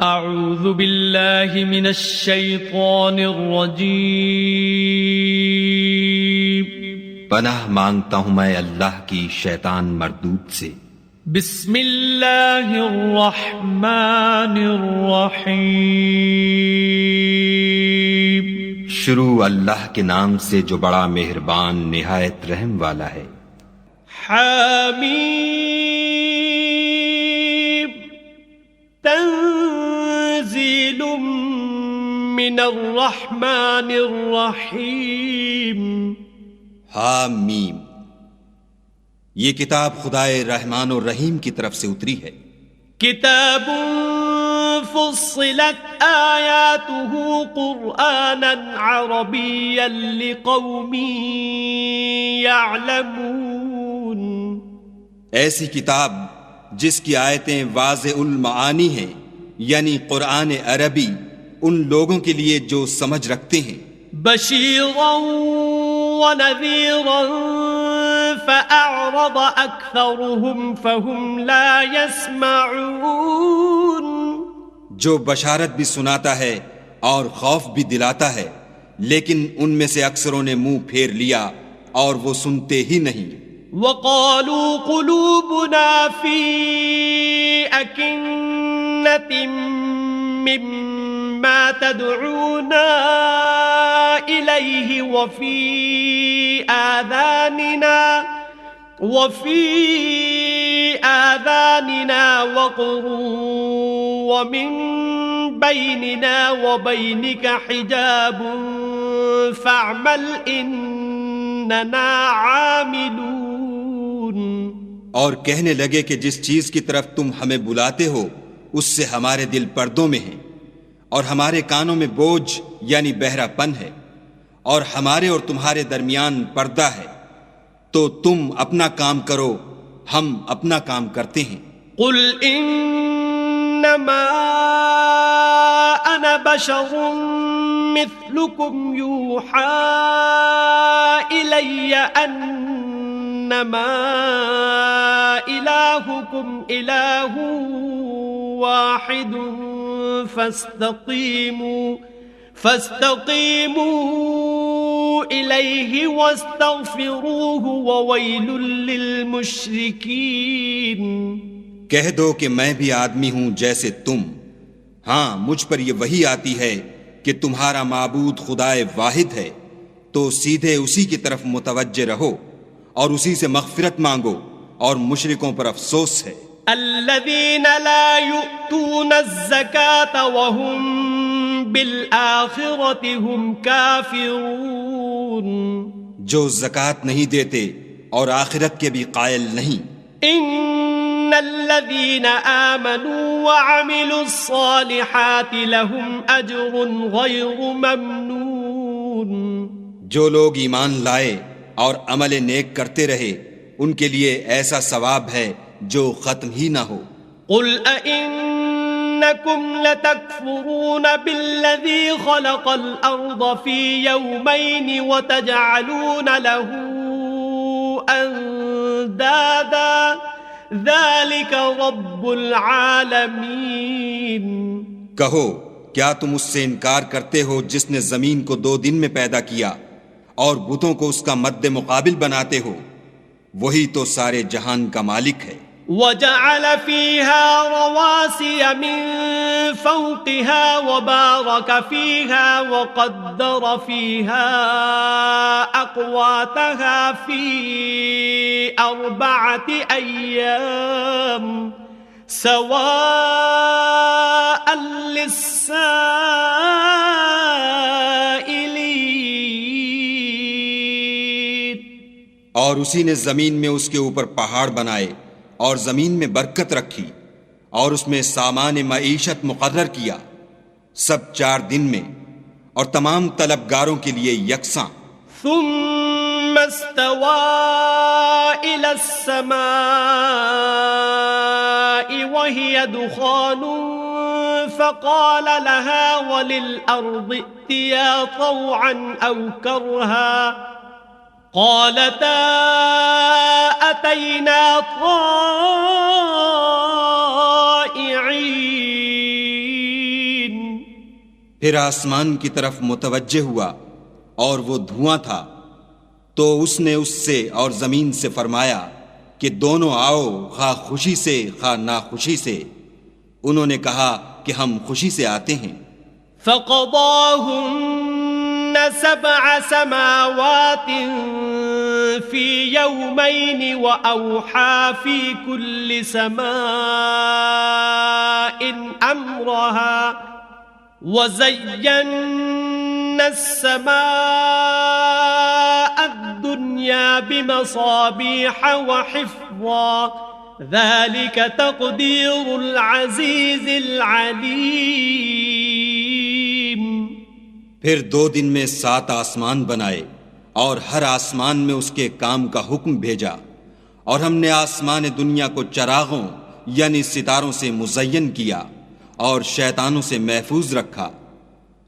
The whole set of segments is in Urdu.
اعوذ باللہ من الشیطان الرجیم، پناہ مانگتا ہوں میں اللہ کی شیطان مردود سے۔ بسم اللہ الرحمن الرحیم، شروع اللہ کے نام سے جو بڑا مہربان نہایت رحم والا ہے۔ حامیم، تنزیل من الرحمن الرحیم۔ حامیم، یہ کتاب خدائے رحمان الرحیم کی طرف سے اتری ہے۔ کتاب فصلت آیاتہ قرآنا عربیا لقوم یعلمون، ایسی کتاب جس کی آیتیں واضح المعانی ہیں، یعنی قرآن عربی ان لوگوں کے لیے جو سمجھ رکھتے ہیں۔ بشیرا ونذیرا فأعرض أكثرهم فهم لا يسمعون، جو بشارت بھی سناتا ہے اور خوف بھی دلاتا ہے، لیکن ان میں سے اکثروں نے منہ پھیر لیا اور وہ سنتے ہی نہیں۔ وقالوا قلوبنا في أكنة مما تدعونا إليه وفي آذاننا وقر ومن بيننا وبينك حجاب فاعمل إننا عاملون۔ اور کہنے لگے کہ جس چیز کی طرف تم ہمیں بلاتے ہو اس سے ہمارے دل پردوں میں ہیں، اور ہمارے کانوں میں بوجھ یعنی بہرا پن ہے، اور ہمارے اور تمہارے درمیان پردہ ہے، تو تم اپنا کام کرو، ہم اپنا کام کرتے ہیں۔ قل انما انا بشر مثلكم يوحى الي انما الهكم اله واحد فاستقیموا الیہ واستغفروہ وویل للمشرکین۔ کہہ دو کہ میں بھی آدمی ہوں جیسے تم، ہاں مجھ پر یہ وحی آتی ہے کہ تمہارا معبود خدائے واحد ہے، تو سیدھے اسی کی طرف متوجہ رہو اور اسی سے مغفرت مانگو، اور مشرکوں پر افسوس ہے۔ الذین لا یؤتون الزکاة وهم بالآخرة هم کافرون، جو زکوٰۃ نہیں دیتے اور آخرت کے بھی قائل نہیں۔ ان الذین آمنوا وعملوا الصالحات لهم اجر غیر ممنون، جو لوگ ایمان لائے اور عمل نیک کرتے رہے ان کے لیے ایسا ثواب ہے جو ختم ہی نہ ہو۔ قل أئنكم لتكفرون بالذي خلق الأرض في يومين وتجعلون له أندادا ذلك رب العالمين۔ کہو کیا تم اس سے انکار کرتے ہو جس نے زمین کو 2 دن میں پیدا کیا اور بتوں کو اس کا مد مقابل بناتے ہو؟ وہی تو سارے جہان کا مالک ہے۔ وجعل فيها رواسي من فوقها وبارك فيها وقدر فيها أقواتها في 4 أيام سواء للسائلين۔ اور اسی نے زمین میں اس کے اوپر پہاڑ بنائے اور زمین میں برکت رکھی اور اس میں سامان معیشت مقرر کیا، سب 4 دن میں اور تمام طلبگاروں کے لیے یکساں۔ ثم استوى إلى السماء وهي دخان فقال لها وللأرض ائتيا طوعا أو كرها قالتا أتينا طائعين۔ پھر آسمان کی طرف متوجہ ہوا اور وہ دھواں تھا، تو اس نے اس سے اور زمین سے فرمایا کہ دونوں آؤ، خواہ خوشی سے خواہ ناخوشی سے۔ انہوں نے کہا کہ ہم خوشی سے آتے ہیں۔ فقضاهن 7 سماوات في يومين وأوحى في كل سماء أمرها وزينا السماء الدنيا بمصابيح وحفظا ذلك تقدير العزيز العليم۔ پھر 2 دن میں 7 آسمان بنائے اور ہر آسمان میں اس کے کام کا حکم بھیجا، اور ہم نے آسمان دنیا کو چراغوں یعنی ستاروں سے مزین کیا اور شیطانوں سے محفوظ رکھا۔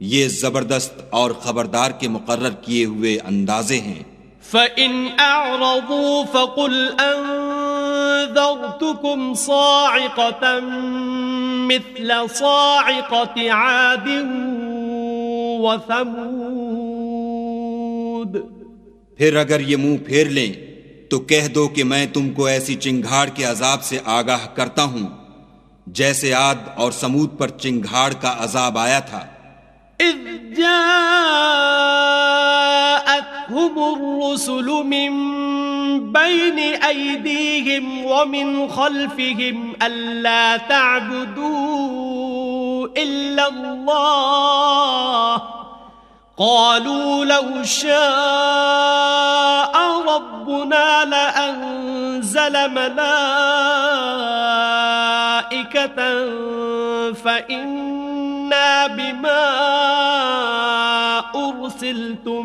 یہ زبردست اور خبردار کے مقرر کیے ہوئے اندازے ہیں۔ فَإِنْ أَعْرَضُوا فَقُلْ أَنذَرْتُكُمْ صَاعِقَةً مِثْلَ صَاعِقَةِ عَادٍ وَثَمُودَ۔ پھر اگر یہ منہ پھیر لیں تو کہہ دو کہ میں تم کو ایسی چنگھاڑ کے عذاب سے آگاہ کرتا ہوں جیسے عاد اور سمود پر چنگھاڑ کا عذاب آیا تھا۔ اذ جاءتهم الرسل من بين أيديهم ومن خلفهم ألا تعبدوا إلا الله قالوا لو شاء ربنا لأنزل ملائكة فإنا بما أرسلتم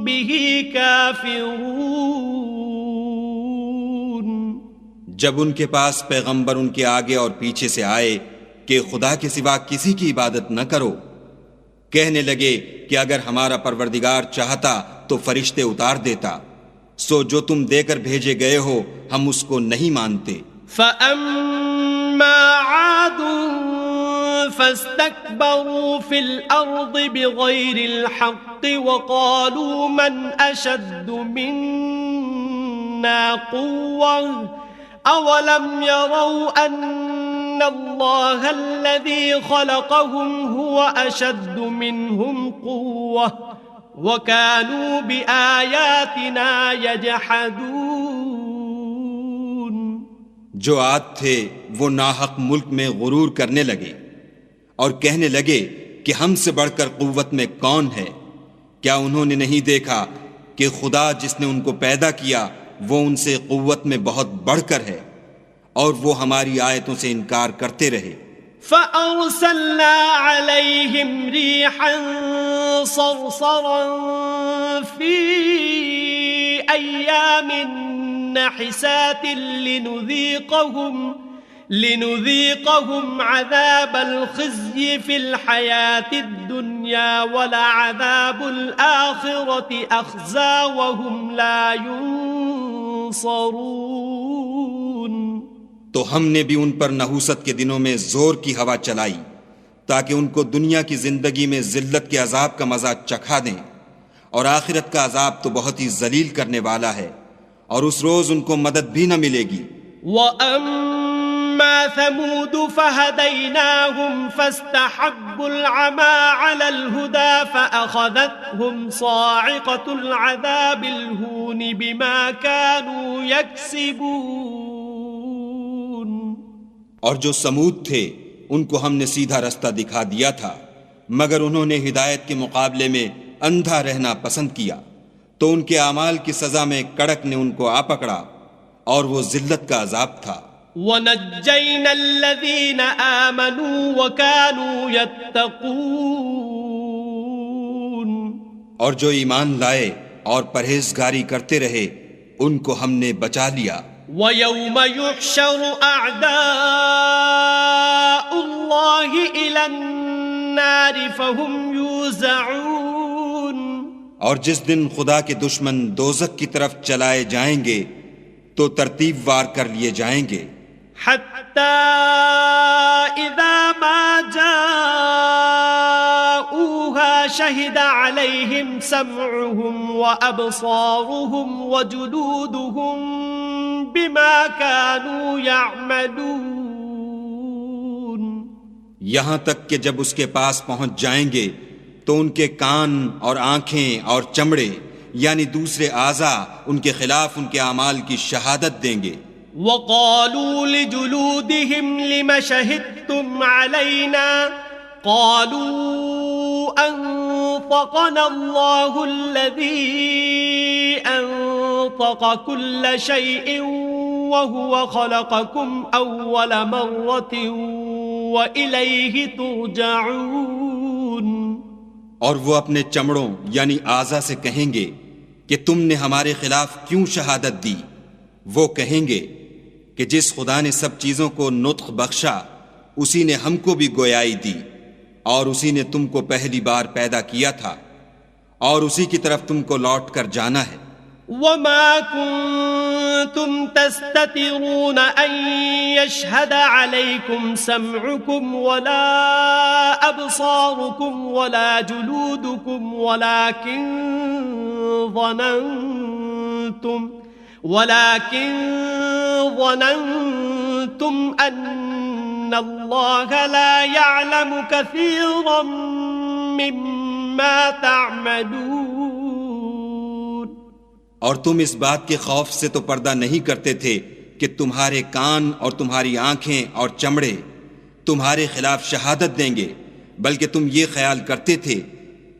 به كافرون۔ جب ان کے پاس پیغمبر ان کے آگے اور پیچھے سے آئے کہ خدا کے سوا کسی کی عبادت نہ کرو، کہنے لگے کہ اگر ہمارا پروردگار چاہتا تو فرشتے اتار دیتا، سو جو تم دے کر بھیجے گئے ہو ہم اس کو نہیں مانتے۔ فَأَمَّا عَادٌ فَاسْتَكْبَرُوا فِي الْأَرْضِ بِغَيْرِ الْحَقِّ وَقَالُوا مَنْ أَشَدُّ مِنَّا قُوَّةً أَوَلَمْ يَرَوْا أَنَّ اللَّهَ الَّذِي خَلَقَهُمْ هُوَ أَشَدُّ مِنْهُمْ قُوَّةً وَكَانُوا بِآيَاتِنَا يَجْحَدُونَ۔ جو عاد تھے وہ ناحق ملک میں غرور کرنے لگے اور کہنے لگے کہ ہم سے بڑھ کر قوت میں کون ہے؟ کیا انہوں نے نہیں دیکھا کہ خدا جس نے ان کو پیدا کیا وہ ان سے قوت میں بہت بڑھ کر ہے، اور وہ ہماری آیتوں سے انکار کرتے رہے۔ فَأَرْسَلْنَا عَلَيْهِمْ رِيحًا صَرْصَرًا فِي أَيَّامٍ نَحِسَاتٍ لِنُذِيقَهُمْ عَذَابَ الْخِزْيِ فِي الْحَيَاةِ الدُّنْيَا وَلَعَذَابُ الْآخِرَةِ أَخْزَىٰ وَهُمْ لَا يُنصَرُونَ۔ تو ہم نے بھی ان پر نحوست کے دنوں میں زور کی ہوا چلائی تاکہ ان کو دنیا کی زندگی میں ذلت کے عذاب کا مزہ چکھا دیں، اور آخرت کا عذاب تو بہت ہی ذلیل کرنے والا ہے، اور اس روز ان کو مدد بھی نہ ملے گی۔ وَأَمَّا ثَمُودُ فَهَدَيْنَاهُمْ فَاسْتَحَبُّوا الْعَمَىٰ عَلَى الْهُدَىٰ فَأَخَذَتْهُمْ صَاعِقَةُ الْعَذَابِ الْهُونِ بِمَا كَانُوا يَكْسِبُونَ۔ اور جو سمود تھے ان کو ہم نے سیدھا رستہ دکھا دیا تھا، مگر انہوں نے ہدایت کے مقابلے میں اندھا رہنا پسند کیا، تو ان کے اعمال کی سزا میں کڑک نے ان کو آ پکڑا، اور وہ ذلت کا عذاب تھا۔ وَنَجَّيْنَا الَّذِينَ آمَنُوا وَكَانُوا يَتَّقُونَ۔ اور جو ایمان لائے اور پرہیزگاری کرتے رہے ان کو ہم نے بچا لیا۔ وَيَوْمَ يُحْشَرُ أَعْدَاءُ اللَّهِ إِلَى النَّارِ فَهُمْ يُوزَعُونَ۔ اور جس دن خدا کے دشمن دوزخ کی طرف چلائے جائیں گے تو ترتیب وار کر لیے جائیں گے، حتى إذا ما جاءوها شهد عليهم سمعهم وأبصارهم وجلودهم بما كانوا يعملون. یہاں تک کہ جب اس کے پاس پہنچ جائیں گے تو ان کے کان اور آنکھیں اور چمڑے یعنی دوسرے اعضاء ان کے خلاف ان کے اعمال کی شہادت دیں گے. وقالوا لجلودهم لم شهدتم علينا قالوا أنطقنا الله الذي أنطق كل شيء وهو خلقكم أول مرة وإليه ترجعون. اور وہ اپنے چمڑوں یعنی اعضاء سے کہیں گے کہ تم نے ہمارے خلاف کیوں شہادت دی؟ وہ کہیں گے کہ جس خدا نے سب چیزوں کو نطق بخشا اسی نے ہم کو بھی گویائی دی، اور اسی نے تم کو پہلی بار پیدا کیا تھا، اور اسی کی طرف تم کو لوٹ کر جانا ہے. وما كنتم تستترون أن يشهد عليكم سمعكم ولا أبصاركم ولا جلودكم ولكن ظننتم أن الله لا يعلم كثيرا مما تعملون. اور تم اس بات کے خوف سے تو پردہ نہیں کرتے تھے کہ تمہارے کان اور تمہاری آنکھیں اور چمڑے تمہارے خلاف شہادت دیں گے، بلکہ تم یہ خیال کرتے تھے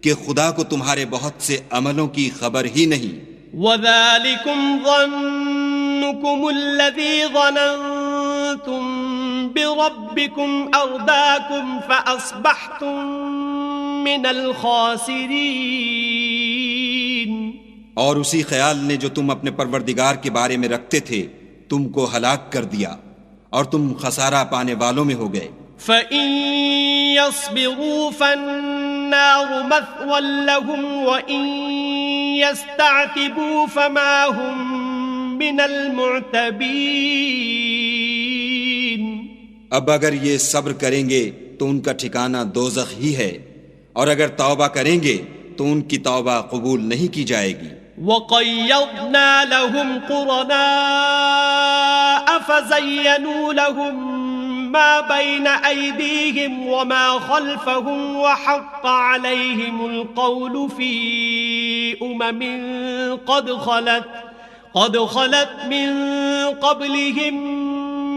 کہ خدا کو تمہارے بہت سے عملوں کی خبر ہی نہیں. وَذَلِكُمْ ظَنُّكُمُ الَّذِي ظَنَنْتُمْ بِرَبِّكُمْ أَرْدَاكُمْ فَأَصْبَحْتُمْ مِنَ الْخَاسِرِينَ. اور اسی خیال نے جو تم اپنے پروردگار کے بارے میں رکھتے تھے تم کو ہلاک کر دیا اور تم خسارہ پانے والوں میں ہو گئے. فَإِن يَصْبِرُوا فَالنَّارُ مَثْوًى لَهُمْ وَإِن يَسْتَعْتِبُوا فَمَا هُمْ مِنَ الْمُعْتَبِينَ. اب اگر یہ صبر کریں گے تو ان کا ٹھکانہ دوزخ ہی ہے، اور اگر توبہ کریں گے تو ان کی توبہ قبول نہیں کی جائے گی. وَقَيَّضْنَا لَهُمْ قُرَنَاءَ فَزَيَّنُوا لَهُم مَّا بَيْنَ أَيْدِيهِمْ وَمَا خَلْفَهُمْ وَحَقَّ عَلَيْهِمُ الْقَوْلُ فِي أُمَمٍ قَدْ خَلَتْ مِن قَبْلِهِم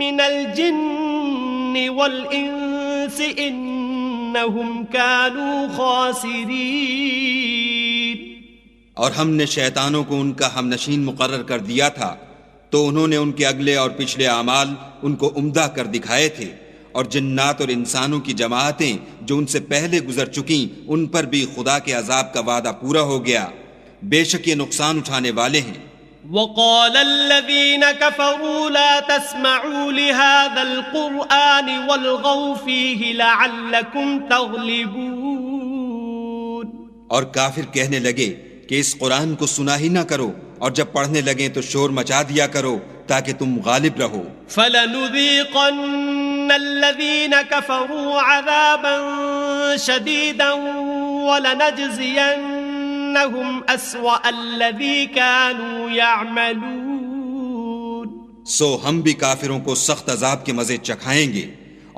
مِّنَ الْجِنِّ وَالْإِنسِ إِنَّهُمْ كَانُوا خَاسِرِينَ. اور ہم نے شیطانوں کو ان کا ہم نشین مقرر کر دیا تھا تو انہوں نے ان کے اگلے اور پچھلے اعمال ان کو عمدہ کر دکھائے تھے، اور جنات اور انسانوں کی جماعتیں جو ان سے پہلے گزر چکیں ان پر بھی خدا کے عذاب کا وعدہ پورا ہو گیا، بے شک یہ نقصان اٹھانے والے ہیں. وقال الذين كفروا لا تسمعوا لهذا القرآن والغوا فيه لعلكم تغلبون. اور کافر کہنے لگے کہ اس قرآن کو سنا ہی نہ کرو، اور جب پڑھنے لگیں تو شور مچا دیا کرو تاکہ تم غالب رہو. فَلَنُذِيقَنَّ الَّذِينَ كَفَرُوا عَذَابًا شَدِيدًا وَلَنَجْزِيَنَّهُمْ أَسْوَأَ الَّذِي كَانُوا يَعْمَلُونَ. سو ہم بھی کافروں کو سخت عذاب کے مزے چکھائیں گے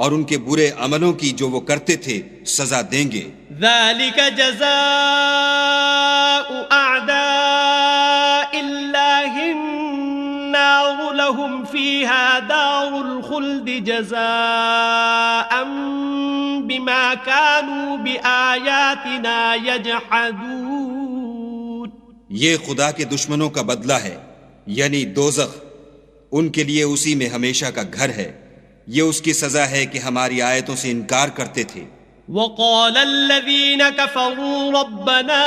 اور ان کے برے عملوں کی جو وہ کرتے تھے سزا دیں گے. ذَلِكَ جَزَاءُ أَعْدَاءِ اللَّهِ النَّارُ لَهُمْ فِيهَا دَارُ الْخُلْدِ جَزَاءً بِمَا كَانُوا بِآيَاتِنَا يَجْحَدُونَ. یہ خدا کے دشمنوں کا بدلہ ہے، یعنی دوزخ، ان کے لیے اسی میں ہمیشہ کا گھر ہے. یہ اس کی سزا ہے کہ ہماری آیتوں سے انکار کرتے تھے. وقال الذين كفروا ربنا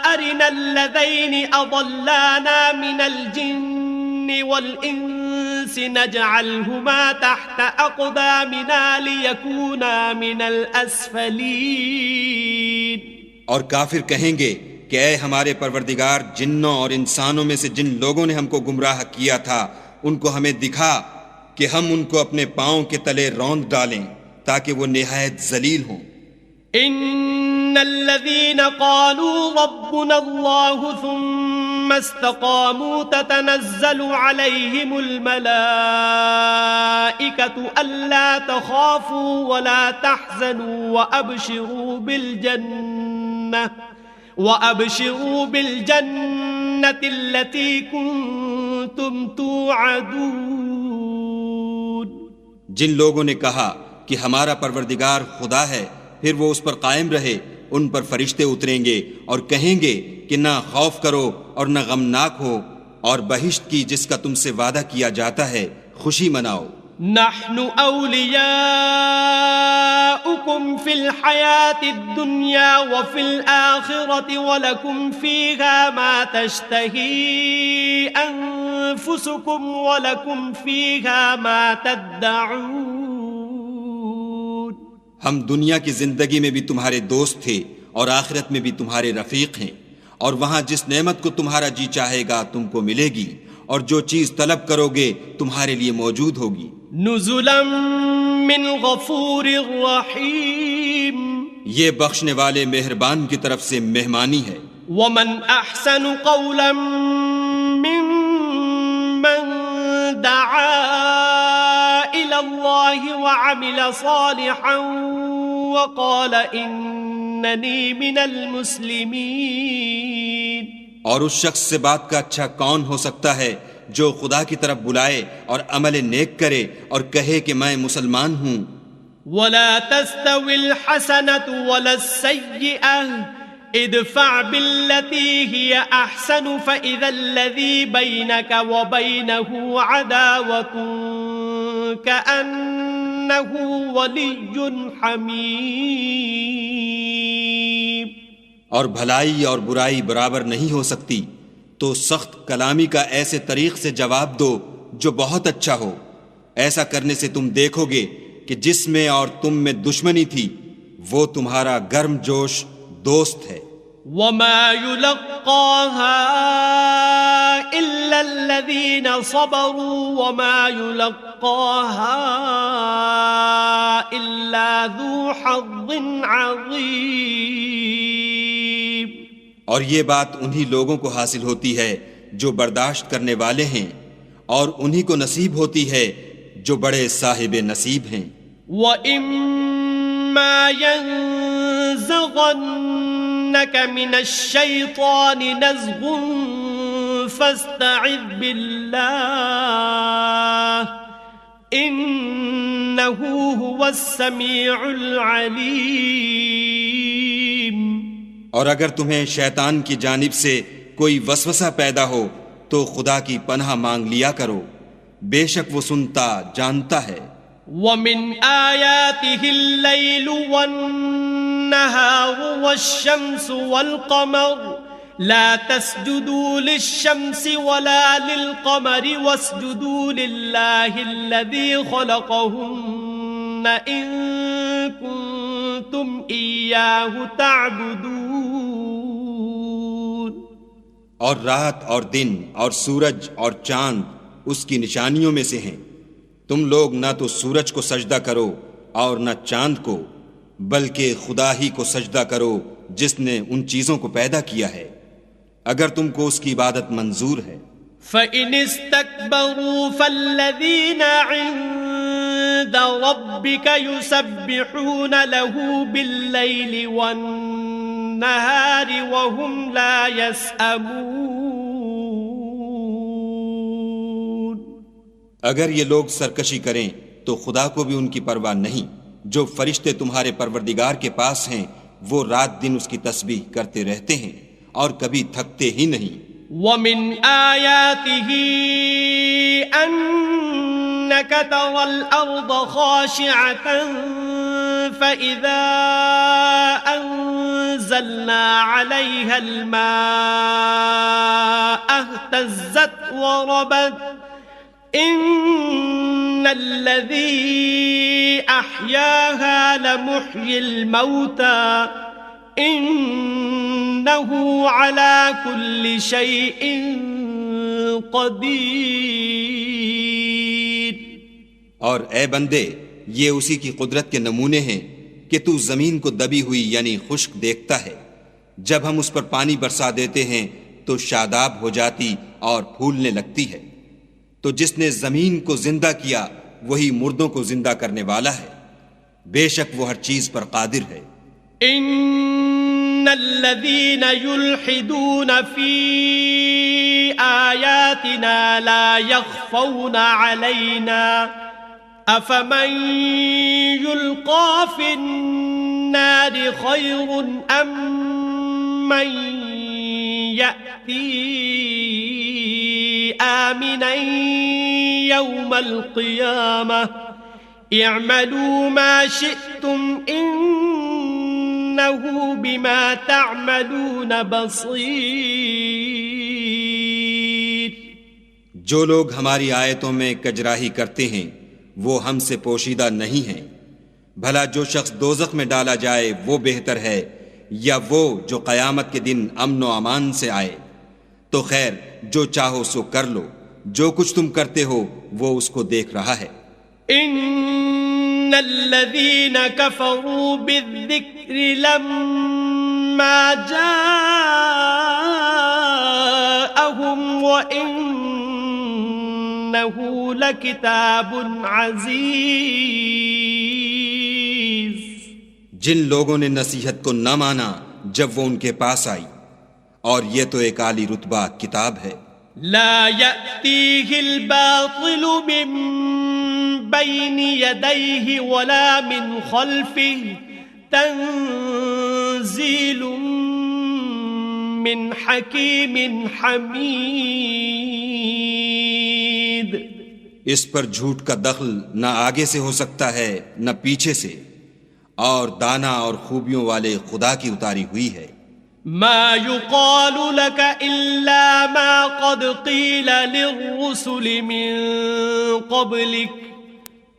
أرنا الذين أضلانا من الجن والإنس نجعلهما تحت أقدامنا ليكونا من الأسفلين. اور کافر کہیں گے کہ اے ہمارے پروردگار، جنوں اور انسانوں میں سے جن لوگوں نے ہم کو گمراہ کیا تھا ان کو ہمیں دکھا کہ ہم ان کو اپنے پاؤں کے تلے روند ڈالیں تاکہ وہ نہایت ذلیل ہوں۔ ان الذين قالوا ربنا الله ثم استقاموا تتنزل عليهم الملائكة ألا تخافوا ولا تحزنوا وأبشروا بالجنة التي كنتم توعدون۔ جن لوگوں نے کہا کہ ہمارا پروردگار خدا ہے، پھر وہ اس پر قائم رہے، ان پر فرشتے اتریں گے اور کہیں گے کہ نہ خوف کرو اور نہ غمناک ہو، اور بہشت کی جس کا تم سے وعدہ کیا جاتا ہے خوشی مناؤ۔ نحن اولیاؤکم فی الحیاة الدنیا وفی الآخرة ولکم فیہا ما تشتہی انفسکم ولکم فیہا ما تدعون۔ ہم دنیا کی زندگی میں بھی تمہارے دوست تھے اور آخرت میں بھی تمہارے رفیق ہیں، اور وہاں جس نعمت کو تمہارا جی چاہے گا تم کو ملے گی، اور جو چیز طلب کرو گے تمہارے لیے موجود ہوگی۔ نزلا من غفور رحیم، یہ بخشنے والے مہربان کی طرف سے مہمانی ہے۔ ومن احسن قولا ممن دعا الى اللہ وعمل صالحا وقال اننی من المسلمین۔ اور اس شخص سے بات کا اچھا کون ہو سکتا ہے جو خدا کی طرف بلائے اور عمل نیک کرے اور کہے کہ میں مسلمان ہوں۔ ولا تستوی الحسنة ولا السیئة ادفع بالتي هي احسن فاذا الذي بينك وبينه عداوة كأنه ولي حميم۔ اور بھلائی اور برائی برابر نہیں ہو سکتی، تو سخت کلامی کا ایسے طریق سے جواب دو جو بہت اچھا ہو، ایسا کرنے سے تم دیکھو گے کہ جس میں اور تم میں دشمنی تھی وہ تمہارا گرم جوش دوست ہے۔ وما يلقاها إلا الذين صبروا وما يلقاها إلا ذو حظ عظيم۔ اور یہ بات انہی لوگوں کو حاصل ہوتی ہے جو برداشت کرنے والے ہیں، اور انہی کو نصیب ہوتی ہے جو بڑے صاحب نصیب ہیں۔ وَإِمَّا يَنزَغَنَّكَ مِنَ الشَّيْطَانِ نَزْغٌ فَاسْتَعِذْ بِاللَّهِ إِنَّهُ هُوَ السَّمِيعُ الْعَلِيمُ۔ اور اگر تمہیں شیطان کی جانب سے کوئی وسوسہ پیدا ہو تو خدا کی پناہ مانگ لیا کرو، بے شک وہ سنتا جانتا ہے۔ وَمِنْ آيَاتِهِ اللَّيْلُ وَالنَّهَارُ وَالشَّمْسُ وَالْقَمَرُ لَا تَسْجُدُوا لِلشَّمْسِ وَلَا لِلْقَمَرِ وَاسْجُدُوا لِلَّهِ الَّذِي خَلَقَهُنَّ إِن كُنتُمْ إِيَّاهُ تَعْبُدُونَ۔ اور رات اور دن اور سورج اور چاند اس کی نشانیوں میں سے ہیں، تم لوگ نہ تو سورج کو سجدہ کرو اور نہ چاند کو، بلکہ خدا ہی کو سجدہ کرو جس نے ان چیزوں کو پیدا کیا ہے، اگر تم کو اس کی عبادت منظور ہے۔ فَإِنِ اسْتَكْبَرُوا فَالَّذِينَ عِندَ رَبِّكَ يُسَبِّحُونَ لَهُ بِاللَّيْلِ وَالنَّهَارِ وَهُمْ لَا يَسْأَمُونَ۔ اگر یہ لوگ سرکشی کریں تو خدا کو بھی ان کی پرواہ نہیں۔ جو فرشتے تمہارے پروردگار کے پاس ہیں وہ رات دن اس کی تسبیح کرتے رہتے ہیں اور کبھی تھکتے ہی نہیں۔ وَمِنْ آيَاتِهِ أَنَّكَ تَرَى الْأَرْضَ خَاشِعَةً فَإِذَا أَنزَلْنَا عَلَيْهَا الْمَاءَ اهْتَزَّتْ وَرَبَتْ إِنَّ الَّذِي أَحْيَاهَا لَمُحْيِي الْمَوْتَى إنه على كل شيء قدیر. اور اے بندے، یہ اسی کی قدرت کے نمونے ہیں کہ تو زمین کو دبی ہوئی یعنی خشک دیکھتا ہے، جب ہم اس پر پانی برسا دیتے ہیں تو شاداب ہو جاتی اور پھولنے لگتی ہے. تو جس نے زمین کو زندہ کیا وہی مردوں کو زندہ کرنے والا ہے، بے شک وہ ہر چیز پر قادر ہے. ان الذين يلحدون في آياتنا لا يخفون علينا افمن يلقى في النار خير ام من يأتي آمنا يوم القيامة اعملوا ما شئتم انه بما تعملون بصیر. جو لوگ ہماری آیتوں میں کجراہی کرتے ہیں وہ ہم سے پوشیدہ نہیں ہیں. بھلا جو شخص دوزخ میں ڈالا جائے وہ بہتر ہے یا وہ جو قیامت کے دن امن و امان سے آئے؟ تو خیر جو چاہو سو کر لو، جو کچھ تم کرتے ہو وہ اس کو دیکھ رہا ہے. ان الذين كفروا بالذكر لما جاءهم وإنه لكتاب عزيز. جن لوگوں نے نصیحت کو نہ مانا جب وہ ان کے پاس آئی، اور یہ تو ایک عالی رتبہ کتاب ہے. لا يأتيه الباطل من بين يديه ولا من خلفه تنزيل من حكيم حميد. اس پر جھوٹ کا دخل نہ آگے سے ہو سکتا ہے نہ پیچھے سے، اور دانا اور خوبیوں والے خدا کی اتاری ہوئی ہے. ما يقال لك إلا ما قد قيل للرسل من قبلك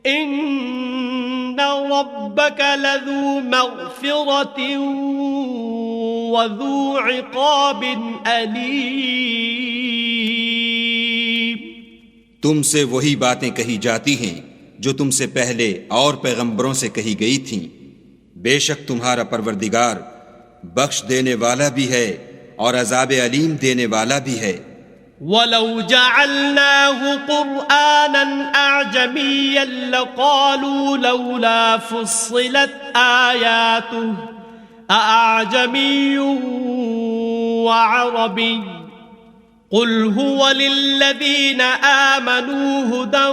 إن ربك لذو مغفرة وذو عقاب أليم. تم سے وہی باتیں کہی جاتی ہیں جو تم سے پہلے اور پیغمبروں سے کہی گئی تھیں. بے شک تمہارا پروردگار بخش دینے والا بھی ہے اور عذاب علیم دینے والا بھی ہے. وَلَوْ جَعَلْنَاهُ قُرْآنًا أَعْجَمِيًّا لَقَالُوا لَوْلَا فُصِّلَتْ آيَاتُهُ أَأَعْجَمِيٌّ وَعَرَبِيٌّ قُلْ هُوَ لِلَّذِينَ آمَنُوا هُدًى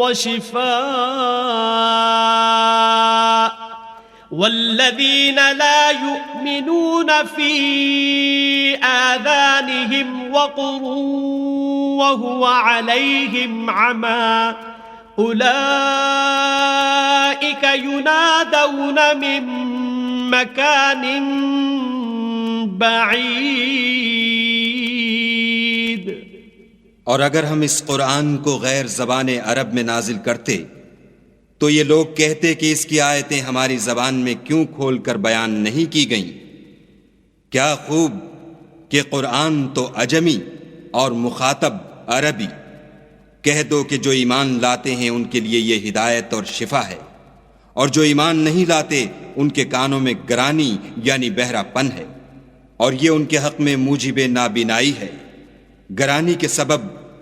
وَشِفَاءٌ والذين لا يؤمنون في آذانهم وقر وهو عليهم عمى أولئك ينادون من مكان بعيد. اور اگر ہم اس قرآن کو غیر زبان عرب میں نازل کرتے تو یہ لوگ کہتے کہ اس کی آیتیں ہماری زبان میں کیوں کھول کر بیان نہیں کی گئیں. کیا خوب کہ قرآن تو عجمی اور مخاطب عربی. کہہ دو کہ جو ایمان لاتے ہیں ان کے لیے یہ ہدایت اور شفا ہے، اور جو ایمان نہیں لاتے ان کے کانوں میں گرانی یعنی بہرا پن ہے، اور یہ ان کے حق میں موجب نابینائی ہے. گرانی کے سبب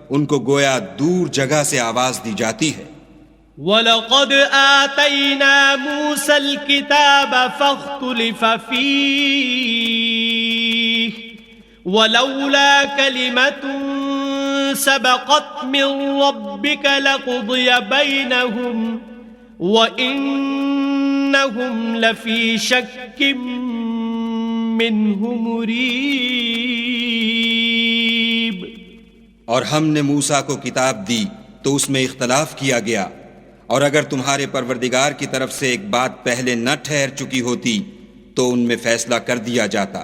ان کو گویا دور جگہ سے آواز دی جاتی ہے. وَلَقَدْ آتَيْنَا مُوسَى الْكِتَابَ فَاخْتُلِفَ فِيهِ وَلَوْلَا كَلِمَةٌ سَبَقَتْ مِنْ رَبِّكَ لَقُضِيَ بَيْنَهُمْ وَإِنَّهُمْ لَفِي شَكٍّ مِّنْهُ مُرِيبٍ. اور ہم نے موسیٰ کو کتاب دی تو اس میں اختلاف کیا گیا، اور اگر تمہارے پروردگار کی طرف سے ایک بات پہلے نہ ٹھہر چکی ہوتی تو ان میں فیصلہ کر دیا جاتا،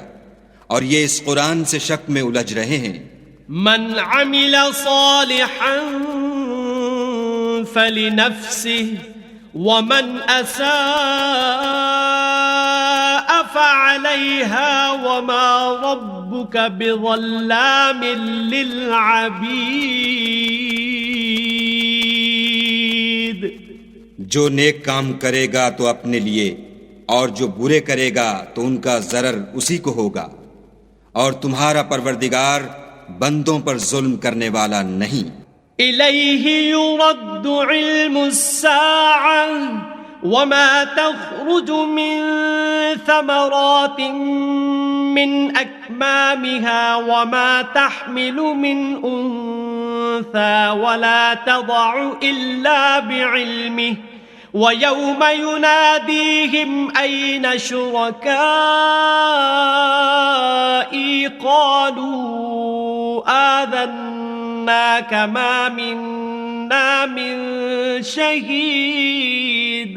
اور یہ اس قرآن سے شک میں الجھ رہے ہیں. من عمل صالحا فلنفسه ومن اساء فعليها وما ربك بظلام للعبيد. جو نیک کام کرے گا تو اپنے لیے، اور جو برے کرے گا تو ان کا ضرر اسی کو ہوگا، اور تمہارا پروردگار بندوں پر ظلم کرنے والا نہیں. إليه يرد علم الساعة وما تخرج من ثمرات من أكمامها وما تحمل من أنثى ولا تضع إلا بعلمه ويوم يناديهم أين شركائي قالوا آذناك ما منا من شهيد.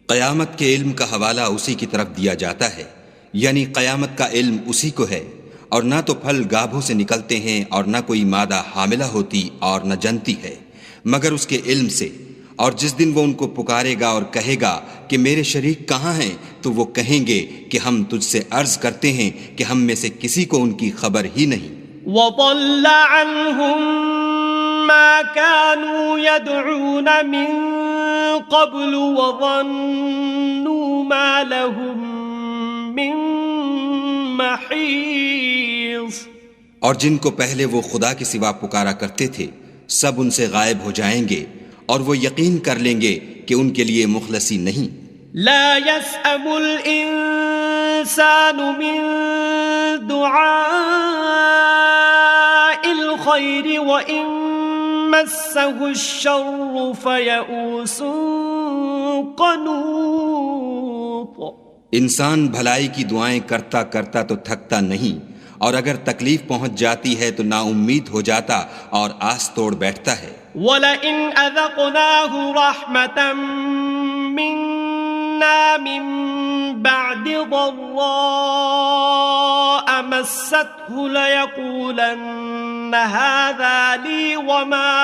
قیامت کے علم کا حوالہ اسی کی طرف دیا جاتا ہے، یعنی قیامت کا علم اسی کو ہے، اور نہ تو پھل گابھوں سے نکلتے ہیں اور نہ کوئی مادہ حاملہ ہوتی اور نہ جنتی ہے مگر اس کے علم سے. اور جس دن وہ ان کو پکارے گا اور کہے گا کہ میرے شریک کہاں ہیں، تو وہ کہیں گے کہ ہم تجھ سے عرض کرتے ہیں کہ ہم میں سے کسی کو ان کی خبر ہی نہیں. وَضَلَّ عَنْهُمْ مَا كَانُوا يَدْعُونَ مِن قَبْلُ وَظَنُّوا مَا لَهُم مِّن مَّحِيصٍ. اور جن کو پہلے وہ خدا کے سوا پکارا کرتے تھے سب ان سے غائب ہو جائیں گے، اور وہ یقین کر لیں گے کہ ان کے لیے مخلصی نہیں. لا يسأم الإنسان من دعاء الخير وإن مسه الشر فيئوس قنوط. انسان بھلائی کی دعائیں کرتا کرتا تو تھکتا نہیں، اور اگر تکلیف پہنچ جاتی ہے تو نا امید ہو جاتا اور آس توڑ بیٹھتا ہے. وَلَئِنْ أَذَقْنَاهُ رَحْمَةً مِنَّا مِن بَعْدِ ضَرَّاءَ مَسَّتْهُ لَيَقُولَنَّ هَذَا لِي وَمَا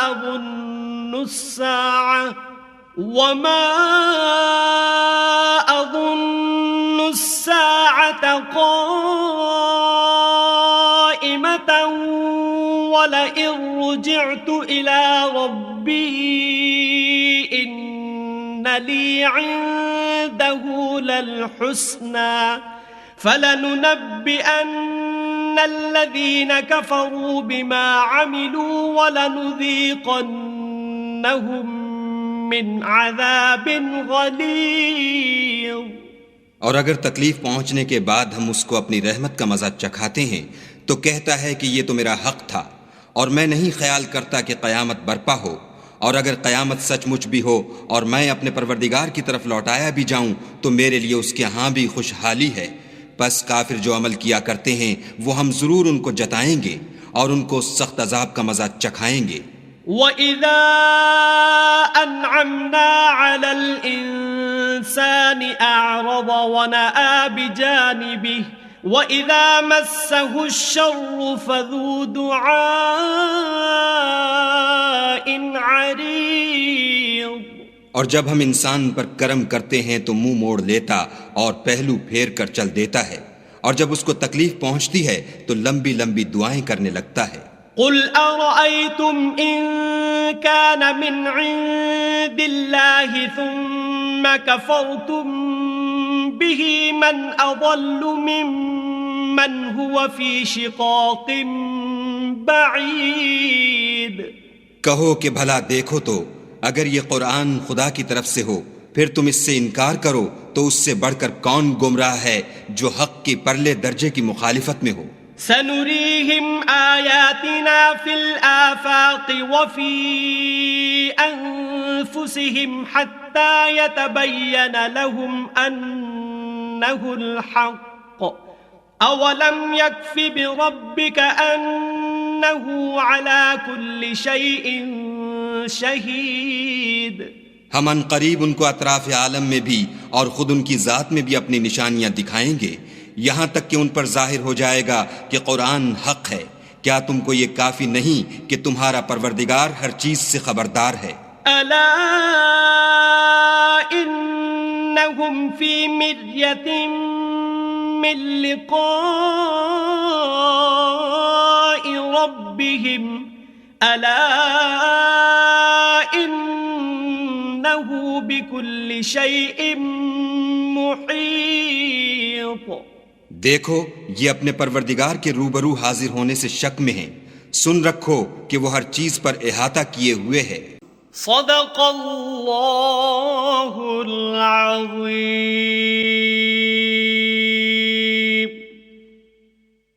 أَظُنُّ السَّاعَةَ قَائِمَةً وَلَئِن رُجِعْتُ إِلَى رَبِّي إِنَّ لِي عِندَهُ لَلْحُسْنَى فَلَنُنَبِّئَنَّ الَّذِينَ كَفَرُوا بِمَا عَمِلُوا وَلَنُذِيقَنَّهُم مِّنْ عَذَابٍ غَلِيظٍ. اور اگر تکلیف پہنچنے کے بعد ہم اس کو اپنی رحمت کا مزہ چکھاتے ہیں تو کہتا ہے کہ یہ تو میرا حق تھا، اور میں نہیں خیال کرتا کہ قیامت برپا ہو. اور اگر قیامت سچ مچ بھی ہو اور میں اپنے پروردگار کی طرف لوٹایا بھی جاؤں تو میرے لیے اس کے ہاں بھی خوشحالی ہے. پس کافر جو عمل کیا کرتے ہیں وہ ہم ضرور ان کو جتائیں گے اور ان کو سخت عذاب کا مزہ چکھائیں گے. وَإِذَا أَنْعَمْنَا عَلَى الْإِنسَانِ أَعْرَضَ وَنَأَىٰ بِجَانِبِهِ وَإِذَا مَسَّهُ الشَّرُّ فَذُو دُعَاءٍ عَرِيضٍ. اور جب ہم انسان پر کرم کرتے ہیں تو منہ موڑ لیتا اور پہلو پھیر کر چل دیتا ہے، اور جب اس کو تکلیف پہنچتی ہے تو لمبی لمبی دعائیں کرنے لگتا ہے. قل أرأيتم إن كان من عند الله ثم كفرتم به من أضل ممن هو في شقاق بعيد. کہو کہ بھلا دیکھو تو اگر یہ قرآن خدا کی طرف سے ہو پھر تم اس سے انکار کرو تو اس سے بڑھ کر کون گمراہ ہے جو حق کی پرلے درجے کی مخالفت میں ہو. سنريهم آياتنا في الآفاق وفي أنفسهم حتى يتبين لهم أنه الحق. أولم يكف بربك أنه على كل شيء شهيد. ہم ان قریب ان کو اطراف عالم میں بھی اور خود ان کی ذات میں بھی اپنی نشانیاں دکھائیں گے، یہاں تک کہ ان پر ظاہر ہو جائے گا کہ قرآن حق ہے. کیا تم کو یہ کافی نہیں کہ تمہارا پروردگار ہر چیز سے خبردار ہے؟ ألا إن إنهم في مرية من لقاء ربهم ألا إنه بكل شيء محيط. دیکھو یہ اپنے پروردگار کے روبرو حاضر ہونے سے شک میں ہیں. سن رکھو کہ وہ ہر چیز پر احاطہ کیے ہوئے ہے. صدق اللہ